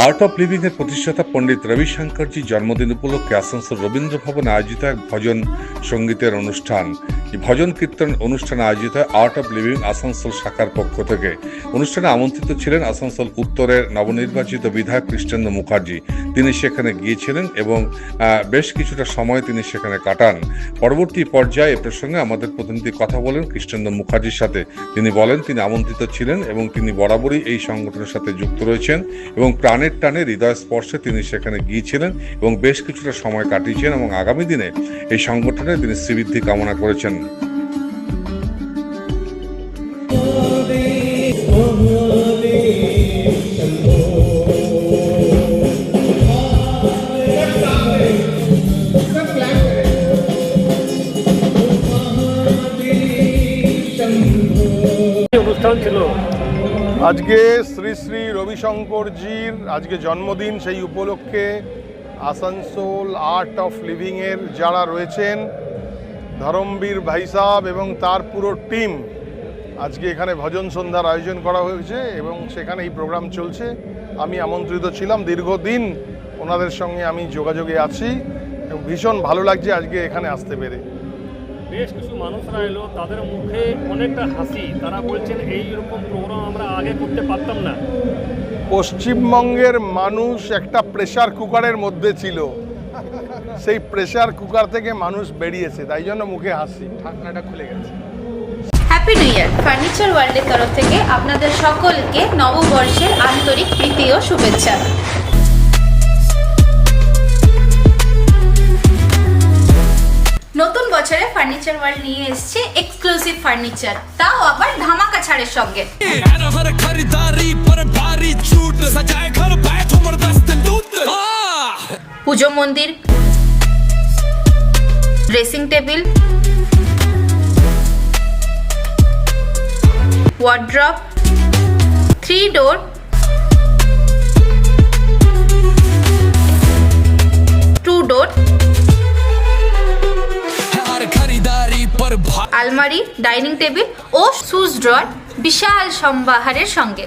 Art of living এর প্রতিষ্ঠাতা পণ্ডিত রবিশঙ্করজির জন্মদিন উপলক্ষে আসানসোল রবীন্দ্র ভবনে আয়োজিত এক ভজন সঙ্গীতের অনুষ্ঠান। এই ভজন কীর্তন অনুষ্ঠানে আয়োজিত হয় আর্ট অফ লিভিং আসানসোল শাখার পক্ষ থেকে। অনুষ্ঠানে আমন্ত্রিত ছিলেন আসানসোল উত্তরের নবনির্বাচিত বিধায়ক কৃষ্ণেন্দু মুখার্জি। তিনি সেখানে গিয়েছিলেন এবং বেশ কিছুটা সময় তিনি সেখানে কাটান। পরবর্তী পর্যায়ে এ প্রসঙ্গে আমাদের প্রতিনিধি কথা বলেন কৃষ্ণেন্দু মুখার্জির সাথে। তিনি বলেন তিনি আমন্ত্রিত ছিলেন এবং তিনি বরাবরই এই সংগঠনের সাথে যুক্ত রয়েছেন এবং প্রাণের টানে হৃদয় স্পর্শে তিনি সেখানে গিয়েছিলেন এবং বেশ কিছুটা সময় কাটিয়েছেন এবং আগামী দিনে এই সংগঠনে তিনি শ্রীবৃদ্ধি কামনা করেছেন। অনুষ্ঠান ছিল আজকে শ্রী শ্রী রবিশঙ্করজির আজকে জন্মদিন। সেই উপলক্ষে আসানসোল আর্ট অফ লিভিংয়ের যারা রয়েছেন ধরমবীর ভাই সাহেব এবং তার পুরো টিম আজকে এখানে ভজন সন্ধ্যার আয়োজন করা হয়েছে এবং সেখানে এই প্রোগ্রাম চলছে। আমি আমন্ত্রিত ছিলাম, দীর্ঘদিন ওনাদের সঙ্গে আমি যোগাযোগে আছি এবং ভীষণ ভালো লাগছে আজকে এখানে আসতে পেরে। বেশ কিছু মানুষরা এলো, তাদের মুখে অনেকটা হাসি। তারা বলছেন এইরকম প্রোগ্রাম আমরা আগে করতে পারতাম না। পশ্চিমবঙ্গের মানুষ একটা প্রেসার কুকারের মধ্যে ছিল, সেই প্রেসার কুকার থেকে মানুষ বেরিয়েছে, তাই জন্য মুখে হাসি, ঢাকনাটা খুলে গেছে। Happy new year! ফার্নিচার ওয়ার্ল্ডের তরফ থেকে আপনাদের সকলকে নববর্ষের আন্তরিক প্রীতি ও শুভেচ্ছা। নতুন বছরে ফার্নিচার ওয়ার্ল্ড নিয়ে এসেছে এক্সক্লুসিভ ফার্নিচার, তাও আবার ধামাকা ছাড়ের সঙ্গে। পুজো মন্দির, ড্রেসিং টেবিল, ওয়ার্ড্রপ, 3 ডোর, 2 ডোর, আলমারি, ডাইনিং টেবিল ও শুজ ড্রয়ার বিশাল সম্ভারের সঙ্গে।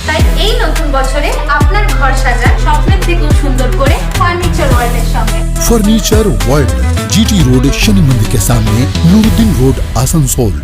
তাই এই নতুন বছরে আপনার ঘর সাজান স্বপ্নের থেকেও সুন্দর করে ফার্নিচার ওয়ার্ল্ডের সঙ্গে। Furniture world, GT road, Shani मंदिर के सामने, नूरुद्दीन रोड, आसनसोल।